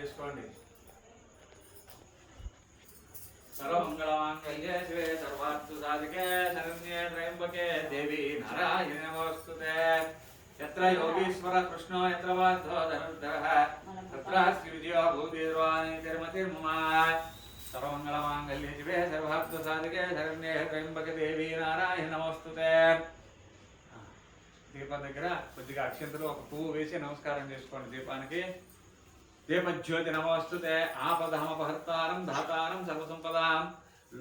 చేసుకోండి. सर्वमंगलमांगल्ये शिवे सर्वार्थसाधिके शरण्ये त्र्यंबके देवी नारायणी नमोस्तुते। यत्र योगीश्वर कृष्णो यत्र वासो धनुर्धरः तत्र श्रीविजयो भूतिर्वाणी तिरुमतिर्मम। सर्वमंगलमांगल्ये शिवे सर्वार्थसाधिके शरण्ये त्र्यंबके देवी नारायणी नमोस्तुते। దీపం దగ్గర కొద్దిగా అక్షంతలు ఒక పువ్వు వేసి నమస్కారం చేసుకోండి దీపానికి. దీపజ్యోతి నమోస్తుతే ఆపదహమపహర్తారం ధాతారం సర్వసంపదాం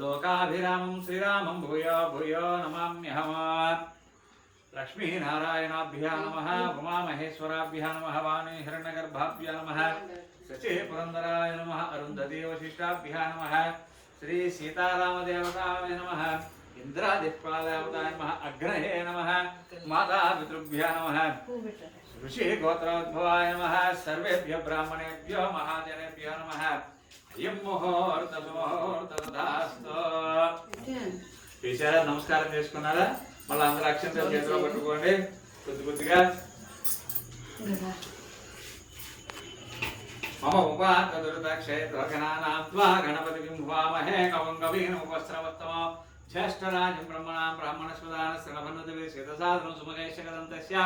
లోకాభిరామం శ్రీరామం భూయో భూయో నమామ్యహం. లక్ష్మీనారాయణాభ్యా నమః ఉమామహేశ్వరాభ్యా నమః వాణీ హిరణ్యగర్భాభ్యా నమః శచీ పురందరాయ నమః అరుంధతీ వశిష్టాభ్యా నమః శ్రీ సీతారామదేవతాయ నమః ఇంద్రాదిత్యావతాయ నమః అగ్రహే నమః మాతా పితృభ్యో నమః ऋषि गोत्रोद्भवाय नमः सर्वेभ्यो ब्राह्मणेभ्यो महाजनेभ्यो नमः अयं मुहूर्तमुहूर्तदास्तु. ఈసారి నమస్కారం చేసుకున్నారా? మళ్ళీ అందరూ అక్షంతలు చేతిలో పట్టుకోండి కొద్ది కొద్దిగా. మమ ఉపాత్తదుర్దక్షేత్రఘనానాం త్వా గణపతిం భవామహే కవం కవీం ఉపస్రవత్తమో జ్యేష్ఠరాజం బ్రహ్మణాం బ్రాహ్మణస్వదానశ్రవన్నదివి శతసాధనం సుమగేశకదంతస్య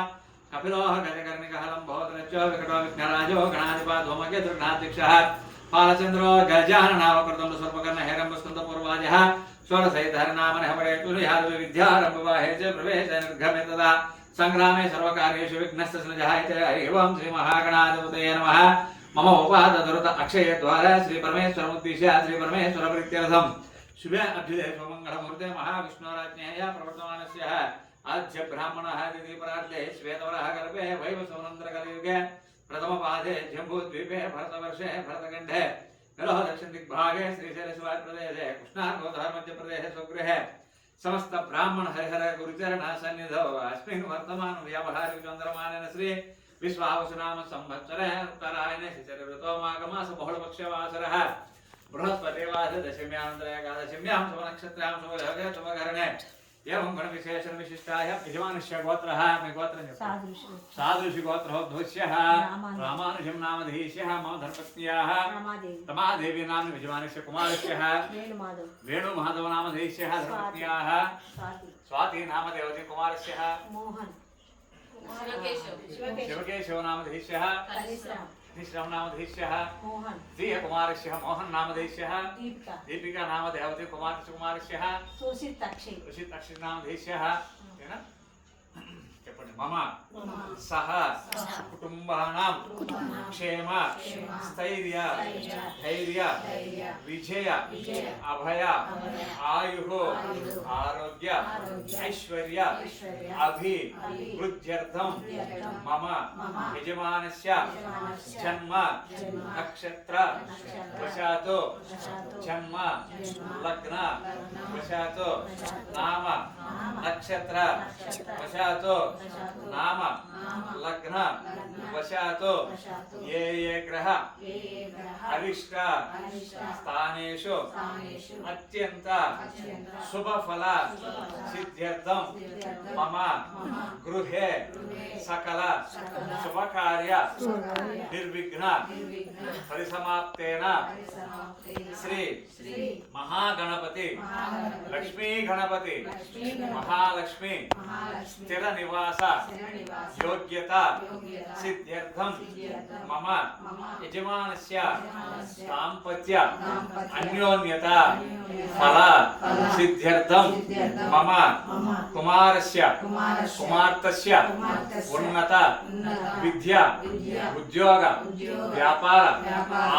कपिलोह गजकर्णिकहलं भवतरज्जो विकटो विघ्नराजो गणाधिपा धूमकेतुर्नाध्यक्षः पालचन्द्रो गजाननावकृतं सर्वकर्ण हेरम्बस्कन्दपूर्वाजः षोडशैतहरनामनः परेतुर्यादविद्यारम्भवाहे च प्रवेशे निर्गमे संग्रामे सर्वकार्येषु विघ्नस्य सृजहाय एवं श्रीमहागणाधिपतये नमः. मम उपादधुरत अक्षयद्वारा श्रीपरमेश्वरमुद्दिश्य श्रीपरमेश्वरप्रीत्यर्थं शुभे अभ्युदये स्वमङ्गलमूर्ते महाविष्णोराज्ञेय प्रवर्तमानस्य आद्य ब्राह्मणः दिदीपरार्थे श्वेतवरः गर्भे वैवस्वनन्दरकलियुगे प्रथमपादे जम्बूद्वीपे भरतवर्षे भरतखण्डे कलह दक्षिणदिग्भागे श्रीशैलशिवाप्रदेशे कृष्णार्गोदहर मध्यप्रदेशे स्वगृहे समस्त ब्राह्मण हरिहर गुरुचरण सन्निधौ अस्मिन् वर्तमान व्यावहारिक चन्द्रमानेन श्री विश्वावसुनाम संवत्सरे उत्तरायणे शिशिरऋतो माघमास बहुलपक्षवासरः बृहस्पतिवास दशम्यान्तरे एकादशम्यां शुभनक्षत्र्यां शुभयोगे शुभकरणे एवं गण विशेषण विशिष्टाय यजमानस्य गोत्रः मे गोत्रं सादृशि गोत्रोद्भवस्यः रामानुजं नामधेयस्यः मम धर्मपत्न्याः रमादेवी नाम यजमानस्य कुमारस्यः वेणुमाधव नामधेयस्यः धर्मपत्न्याः स्वाति नामदेवती कुमारस्यः मोहन शिवकेशव नामधेयस्यः श्रीराम नामधेयस्यः मोहन श्रीकुमारस्यः मोहन नामधेयस्यः दीपिका नामदेवती कुमारस्यः सुशीतक्षी नामधेयस्यः చెప్పండి. మమ సహ కుటుంబానాం క్షేమ స్థైర్య ధైర్య విజయ అభయ ఆయు ఆరోగ్య ఐశ్వర్య అభివృద్ధ్యర్థం మమ యజమానస్య జన్మ నక్షత్ర వశాత్ జన్మ లగ్న వశాత్ నామ నక్షత్ర వశాత్ नाम लग्न वशातो ये ये ग्रह अरिष्ट स्थानेषु अत्यंत शुभ फल सिद्ध्यर्थं मम गृहे सकल शुभ कार्य निर्विघ्न परिसमाप्तेन श्री महागणपति लक्ष्मी गणपति महालक्ष्मी स्थिर निवास योग्यता सिद्ध्यर्थं मम यजमानस्य दाम्पत्य अन्योन्यता फल सिद्ध्यर्थं मम कुमारस्य कुमार्तस्य उन्नत विद्या उद्योग व्यापार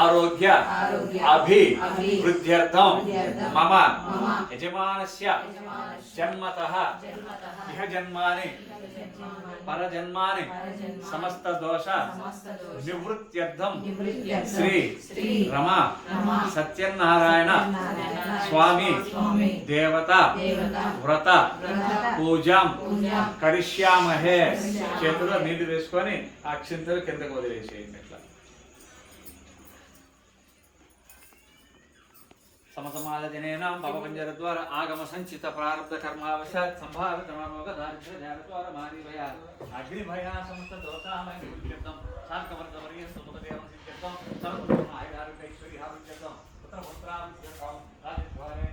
आरोग्य अभिवृद्ध्यर्थं मम यजमानस्य जन्मतः इह जन्मानि परजन्मानि समस्त दोष निवृत्त्यर्थं श्री रमा सत्यनारायण स्वामी देवता व्रत पूजा करिष्यामहे. చేతుల్లో నీళ్లు వేసుకొని అక్షింతలు కిందకు వదిలేసేయండి. ఇట్లా समसमाजनेनां भवपञ्जरद्वारा आगम संचित प्रारब्ध कर्मावशात् संभावित मनोग दारिद्र्य ध्यानद्वारा मारिभया अग्निभया समस्त दोषामय निवृत्त्यर्थं सार्कवर्गवर्यस्य सुमदेवं सिद्ध्यर्थं सर्वं పుత్రపుత్రాభిషేకం రాజద్వారే